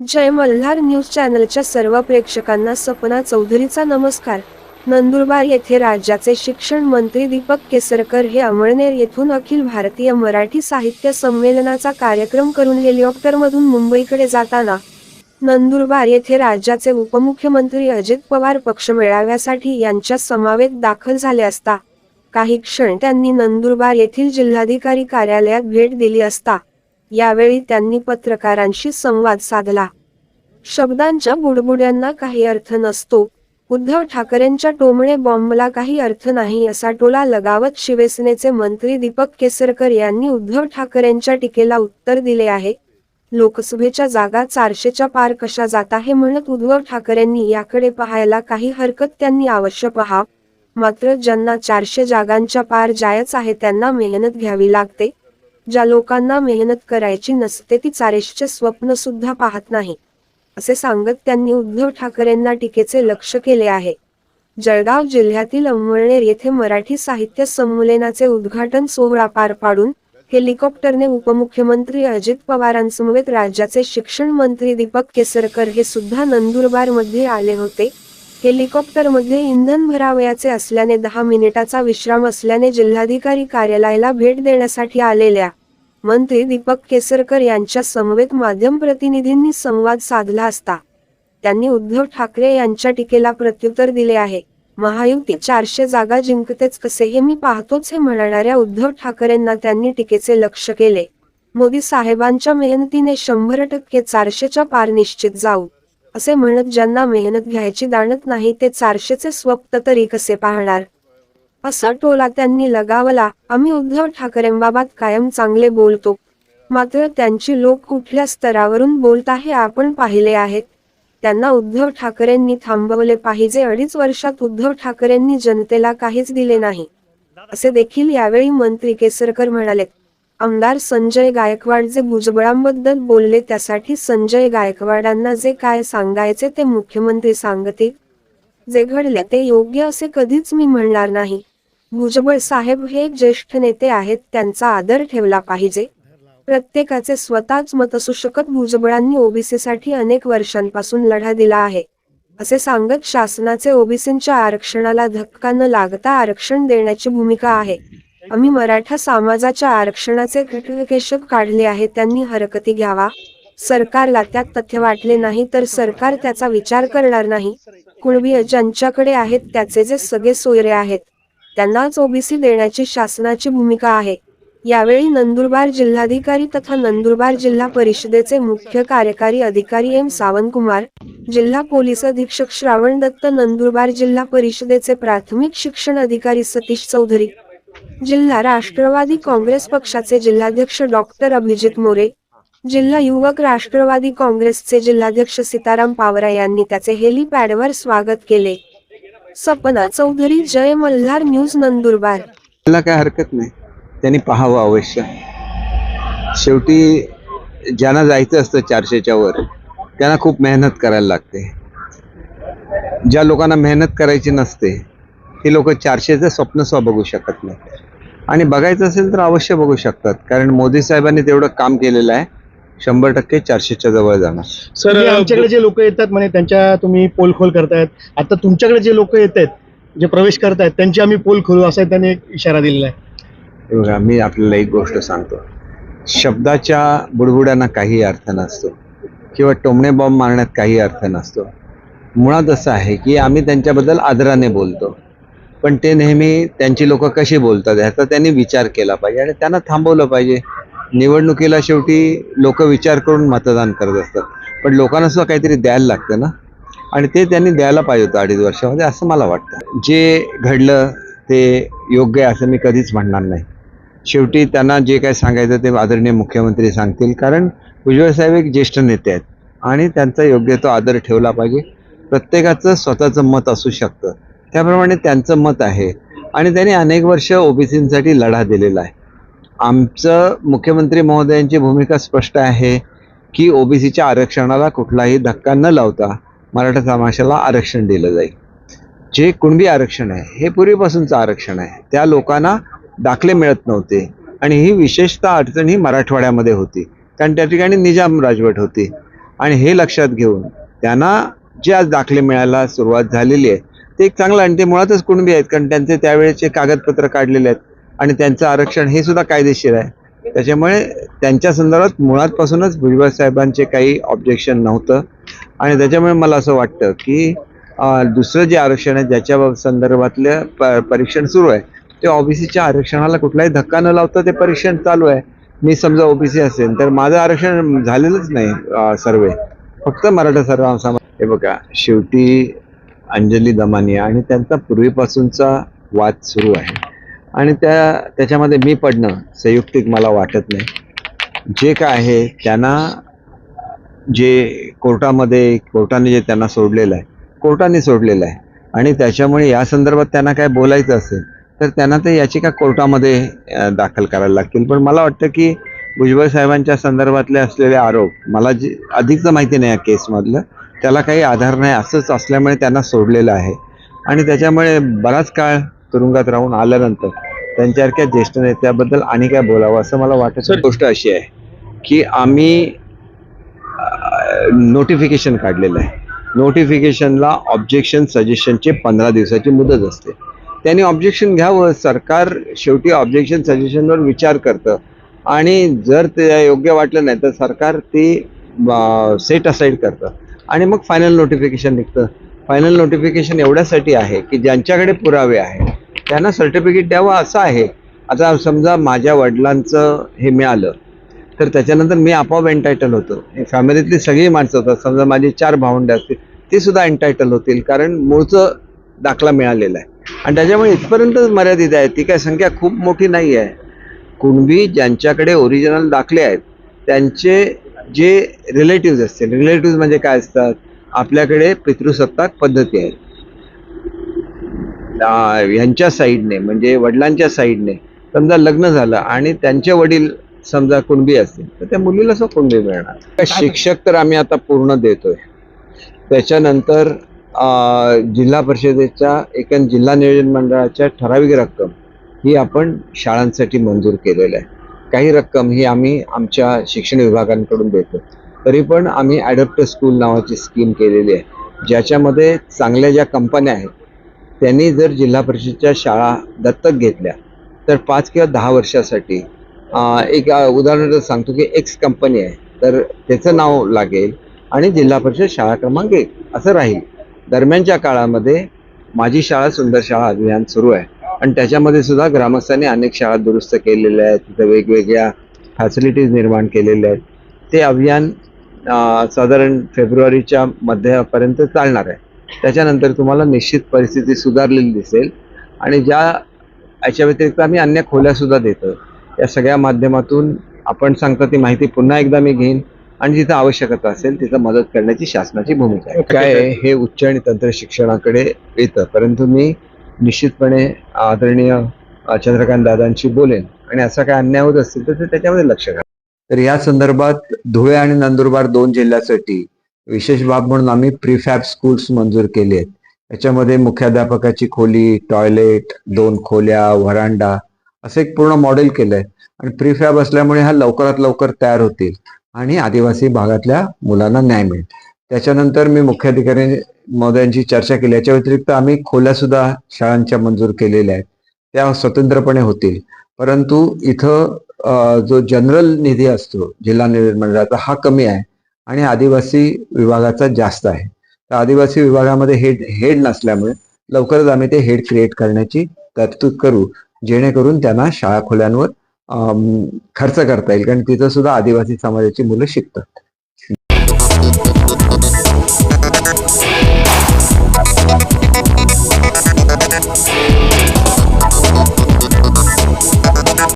जय Malhar news चॅनलच्या सर्व प्रेक्षकांना सपना चौधरीचा नमस्कार। नंदुरबार येथे राज्याचे शिक्षण मंत्री दीपक केसरकर हे अमळनेर येथून अखिल भारतीय मराठी साहित्य संमेलनाचा कार्यक्रम करून हेलिकॉप्टरमधून मुंबईकडे जाताना नंदुरबार येथे राज्याचे उपमुख्यमंत्री अजित पवार पक्ष मेळाव्यासाठी यांच्या समवेत दाखल झाले असता काही क्षण त्यांनी नंदुरबार येथील जिल्हाधिकारी कार्यालयात भेट दिली असता यावेळी त्यांनी पत्रकारांशी संवाद साधला। शब्दांच्या बुडबुड्यांना काही अर्थ नसतो, उद्धव ठाकरेंच्या टोमणे बॉम्बला काही अर्थ नाही असा टोला लगावत शिवसेनेचे मंत्री दीपक केसरकर यांनी उद्धव ठाकरेंच्या टीकेला उत्तर दिले आहे। लोकसभेच्या जागा 400च्या पार कशा जात आहे म्हणत उद्धव ठाकरेंनी याकडे पाहायला काही हरकत त्यांनी अवश्य पहा, मात्र ज्यांना 400 जागांच्या पार जायचं आहे त्यांना मेहनत घ्यावी लागते। ज्या लोकांना मेहनत करायची नसते ती 400चे स्वप्न सुद्धा पाहत नाही असे सांगत त्यांनी उद्धव ठाकरेंना टीकेचे लक्ष्य केले आहे। जळगाव जिल्ह्यातील अमळनेर येथे मराठी साहित्य संमेलनाचे उद्घाटन सोहळा पार पाडून हेलिकॉप्टरने उपमुख्यमंत्री अजित पवारांसमवेत राज्याचे शिक्षण मंत्री दीपक केसरकर हे सुद्धा नंदुरबार मध्ये आले होते। हेलिकॉप्टरमध्ये इंधन भरावयाचे असल्याने 10 मिनिटाचा विश्राम असल्याने जिल्हाधिकारी कार्यालयाला भेट देण्यासाठी आलेल्या मंत्री दीपक केसरकर यांच्या समवेत माध्यम प्रतिनिधींनी संवाद साधला असता त्यांनी उद्धव ठाकरे यांच्या टीकेला प्रत्युत्तर दिले आहे। महायुती 400 जागा जिंकतेच कसे हे मी पाहतोच हे म्हणणाऱ्या उद्धव ठाकरेंना त्यांनी टीकेचे लक्ष्य केले। मोदी साहेबांच्या मेहनतीने 100% 400च्या पार निश्चित जाऊ असे म्हणत ज्यांना मेहनत घ्यायची दाणत नाही ते 400चे स्वप्न तरी कसे पाहणार असा टोला त्यांनी लगावला। आम्ही उद्धव ठाकरेंबाबत कायम चांगले बोलतो, मात्र त्यांची लोक कुठल्या स्तरावरून बोलत आहे आपण पाहिले आहेत। त्यांना उद्धव ठाकरेंनी थांबवले पाहिजे। 2.5 वर्षात उद्धव ठाकरेंनी जनतेला काहीच दिले नाही असे देखील यावेळी मंत्री केसरकर म्हणाले। आमदार संजय गायकवाड जे भुजबळांबद्दल बोलले त्यासाठी संजय गायकवाडांना जे काय सांगायचे ते मुख्यमंत्री सांगतील, जे घडले ते योग्य असे कधीच मी म्हणणार नाही। भुजबळ साहेब हे एक ज्येष्ठ नेते आहेत, त्यांचा आदर ठेवला पाहिजे। प्रत्येकाचे स्वतःच मत असू शकत। भुजबळांनी ओबीसीसाठी अनेक वर्षांपासून लढा दिला आहे असे सांगत शासनाचे ओबीसींच्या आरक्षणाला धक्का न लागता आरक्षण देण्याची भूमिका आहे। आम्ही मराठा समाजाच्या आरक्षणाचे घटकेशक काढले आहे, त्यांनी हरकती घ्यावा। सरकारला त्यात तथ्य वाटले नाही तर सरकार त्याचा विचार करणार नाही। कुणबी ज्यांच्याकडे आहेत त्याचे जे सगळे सोयरे आहेत त्यांनाच ओबीसी देण्याची शासनाची भूमिका आहे। यावेळी नंदुरबार जिल्हाधिकारी तथा नंदुरबार जिल्हा परिषदेचे मुख्य कार्यकारी अधिकारी एम सावंतकुमार, जिल्हा पोलीस अधीक्षक श्रावण दत्त, नंदुरबार जिल्हा परिषदेचे प्राथमिक शिक्षण अधिकारी सतीश चौधरी, जिल्हा राष्ट्रवादी काँग्रेस पक्षाचे जिल्हाध्यक्ष डॉक्टर अभिजित मोरे, जिल्हा युवक राष्ट्रवादी काँग्रेसचे जिल्हाध्यक्ष सीताराम पावरा यांनी त्याचे हेलिपॅडवर स्वागत केले। सपना चौधरी, जय मल्हार न्यूज, नंदुरबार। त्याला काय हरकत नाही, त्यांनी पाहावं अवश्य। शेवटी ज्यांना जायचं असतं 400च्या वर त्यांना खूप मेहनत करायला लागते। ज्या लोकांना मेहनत करायची नसते हे लोक 400चं स्वप्न सुद्धा बघू शकत नाही, आणि बघायचं असेल तर अवश्य बघू शकतात, कारण मोदी साहेबांनी तेवढं काम केलेलं आहे। 100% 400च्या जवळ जाणार। सर, आमच्याकडे जे लोक येतात म्हणे त्यांच्या तुम्ही पोल खोल करतायत, आता तुमच्याकडे जे लोक येत आहेत जे प्रवेश करतायत त्यांची आम्ही पोल खोलू असा त्याने एक इशारा दिलेला आहे। बघा, मी आपल्याला एक गोष्ट सांगतो, शब्दाच्या बुडबुड्यांना काही अर्थ नसतो किंवा टोमणे बॉम्ब मारण्यात काही अर्थ नसतो। मुळात असं आहे की आम्ही त्यांच्याबद्दल आदराने बोलतो, पण ते नेहमी त्यांची लोक कशी बोलतात ह्याचा त्यांनी विचार केला पाहिजे आणि त्यांना थांबवलं पाहिजे। निवडणुकीला शेवटी लोक विचार करून मतदान करत असतात, पण लोकांना सुद्धा काहीतरी द्यायला लागतं ना, आणि ते त्यांनी द्यायला पाहिजे होतं 2.5 वर्षामध्ये असं मला वाटतं। जे घडलं ते योग्य आहे असं मी कधीच म्हणणार नाही। शेवटी त्यांना जे काय सांगायचं ते आदरणीय मुख्यमंत्री सांगतील, कारण भुजबळ साहेब एक ज्येष्ठ नेते आहेत आणि त्यांचा योग्य तो आदर ठेवला पाहिजे। प्रत्येकाचं स्वतःचं मत असू शकतं, त्याप्रमाणे त्यांचं मत आहे आणि त्यांनी अनेक वर्ष ओबीसींसाठी लढा दिलेला आहे। आमचं मुख्यमंत्री महोदयांची भूमिका स्पष्ट आहे की ओबीसीच्या आरक्षणाला कुठलाही धक्का न लावता मराठा समाजाला आरक्षण दिलं जाईल। जे कुणबी आरक्षण आहे हे पूर्वीपासूनचं आरक्षण आहे, त्या लोकांना दाखले मिळत नव्हते आणि ही विशेषतः अडचण ही मराठवाड्यामध्ये होती, कारण त्या ठिकाणी निजाम राजवट होती। आणि हे लक्षात घेऊन त्यांना जे आज दाखले मिळायला सुरुवात झालेली आहे ते एक चांगलं, आणि ते मुळातच कुणबी आहेत, कारण त्यांचे त्यावेळेचे कागदपत्र काढलेले आहेत आणि त्यांचं आरक्षण हे सुद्धा कायदेशीर आहे. त्याच्यामुळे त्यांच्या संदर्भात मुळातपासूनच भुजबळ साहेबांचे काही ऑब्जेक्शन नव्हतं. आणि त्याच्यामुळे मला असं वाटतं की दुसरं जे आरक्षण आहे ज्याच्या संदर्भातलं परीक्षण सुरू आहे ते ओबीसीच्या आरक्षणाला कुठलाही धक्का न लावता ते परीक्षण चालू आहे. मी समजा ओबीसी असेल तर माझं आरक्षण झालेलंच नाही, सर्वे फक्त मराठा समाज. हे बघा, शेवटी अंजली दमानिया आणि त्यांचा पूर्वीपासूनचा वाद सुरू आहे आणि त्याच्यामध्ये मी पडणं संयुक्तिक मला वाटत नाही. जे काय आहे त्यांना जे कोर्टाने जे त्यांना सोडलेलं आहे कोर्टाने सोडलेलं आहे आणि त्याच्यामुळे या संदर्भात त्यांना काय बोलायचं असेल तर त्यांना ते याचिका कोर्टामध्ये दाखल करायला लागतील. पण मला वाटतं की भुजबळ साहेबांच्या संदर्भातले असलेले आरोप, मला जे अधिकचं माहिती नाही या केसमधलं, त्याला काही आधार नाही असंच असल्यामुळे त्यांना सोडलेलं आहे. आणि त्याच्यामुळे बराच काळ तुरुंगात राहून आल्यानंतर त्यांच्यासारख्या ज्येष्ठ नेत्याबद्दल आणि काय बोलावं असं मला वाटत. गोष्ट अशी आहे की आम्ही नोटिफिकेशन काढलेलं आहे. नोटिफिकेशनला ऑब्जेक्शन सजेशनचे 15 दिवसाची मुदत असते. त्यांनी ऑब्जेक्शन घ्यावं. सरकार शेवटी ऑब्जेक्शन सजेशनवर विचार करतं आणि जर ते योग्य वाटलं नाही तर सरकार ते सेट असाइड करतं आणि मग फायनल नोटिफिकेशन निघतं. फायनल नोटिफिकेशन एवढ्यासाठी आहे की ज्यांच्याकडे पुरावे आहे त्यांना सर्टिफिकेट द्यावं असं आहे. आता समजा माझ्या वडिलांचं हे मिळालं तर त्याच्यानंतर मी आपोआप एन्टायटल होतो. फॅमिलीतली सगळी माणसं होतात, समजा माझी 4 भावंडे असतील ते सुद्धा एन्टायटल होतील, कारण मूळचं दाखला मिळालेला आहे. आणि त्याच्यामुळे इथपर्यंतच मर्यादित आहे, ती काय संख्या खूप मोठी नाही आहे. कुणबी ज्यांच्याकडे ओरिजिनल दाखले आहेत त्यांचे जे रिलेटिव्ह असतील, रिलेटिव्ह म्हणजे काय असतात, आपल्याकडे पितृसत्ताक पद्धती आहेत, यांच्या साईडने म्हणजे वडिलांच्या साईडने समजा लग्न झालं आणि त्यांचे वडील समजा कुणबी असतील तर त्या मुलीला सुद्धा कुणबी मिळणार. शिक्षक तर आम्ही आता पूर्ण देतोय. त्याच्यानंतर जिल्हा परिषदेच्या जिल्हा नियोजन मंडळाच्या ठराविक रक्कम ही आपण शाळांसाठी मंजूर केलेल्या आहे. काही रक्कम ही आम्ही आमच्या शिक्षण विभागांकडून देतो. तरी पण आम्ही ॲडॉप्टर स्कूल नावाची स्कीम केलेली आहे, ज्याच्यामध्ये चांगल्या ज्या कंपन्या आहेत त्यांनी जर जिल्हा परिषदेच्या शाळा दत्तक घेतल्या तर 5 किंवा 10 वर्षासाठी एक उदाहरण सांगतो की एक्स कंपनी आहे तर त्याचं नाव लागेल आणि जिल्हा परिषद शाळा क्रमांक 1 असं राहील. दरम्यानच्या काळामध्ये माझी शाळा सुंदर शाळा अभियान सुरू आहे आणि त्याच्यामध्ये सुद्धा ग्रामस्थांनी अनेक शाळा दुरुस्त केलेल्या आहेत, तिथे वेगवेगळ्या फॅसिलिटीज निर्माण केलेल्या आहेत. ते अभियान साधारण फेब्रुवारीच्या मध्यापर्यंत चालणार आहे. त्याच्यानंतर तुम्हाला निश्चित परिस्थिती सुधारलेली दिसेल आणि याच्या व्यतिरिक्त आम्ही अन्य खोल्या सुद्धा देतो. या सगळ्या माध्यमातून आपण सांगता ती माहिती पुन्हा एकदा मी घेईन आणि जिथं आवश्यकता असेल तिथं मदत करण्याची शासनाची भूमिका आहे. काय आहे, हे उच्च आणि तंत्र शिक्षणाकडे येतं, परंतु मी निश्चितपणे आदरणीय चंद्रकांत दादांशी बोलेन आणि असा काय अन्याय होत असतील तर ते त्याच्यामध्ये लक्ष घाला. तर या संदर्भात धुळे आणि नंदुरबार 2 जिल्ह्यासाठी विशेष बाब म्हणून आम्ही प्रीफॅब स्कूल्स मंजूर केले आहेत. याच्यामध्ये मुख्याध्यापकाची खोली, टॉयलेट, 2 खोल्या, व्हरांडा असं एक पूर्ण मॉडेल केलंय आणि प्रीफॅब असल्यामुळे हा लवकरात लवकर तयार होतील आणि आदिवासी भागातल्या मुलांना न्याय मिळेल. त्याच्यानंतर मी मुख्याधिकारी महोदयांची चर्चा केली. याच्या व्यतिरिक्त आम्ही खोल्या सुद्धा शाळांच्या मंजूर केलेल्या आहेत, त्या स्वतंत्रपणे होतील. परंतु इथं जो जनरल निधी असतो जिल्हा नियोजन मंडळाचा हा कमी आहे आणि आदिवासी विभागाचा जास्त आहे. तर आदिवासी विभागामध्ये हेड नसल्यामुळे लवकरच आम्ही ते हेड क्रिएट करण्याची तरतूद करू, जेणेकरून त्यांना शाळा खोल्यांवर खर्च करता येईल, कारण तिथं सुद्धा आदिवासी समाजाची मुलं शिकतात.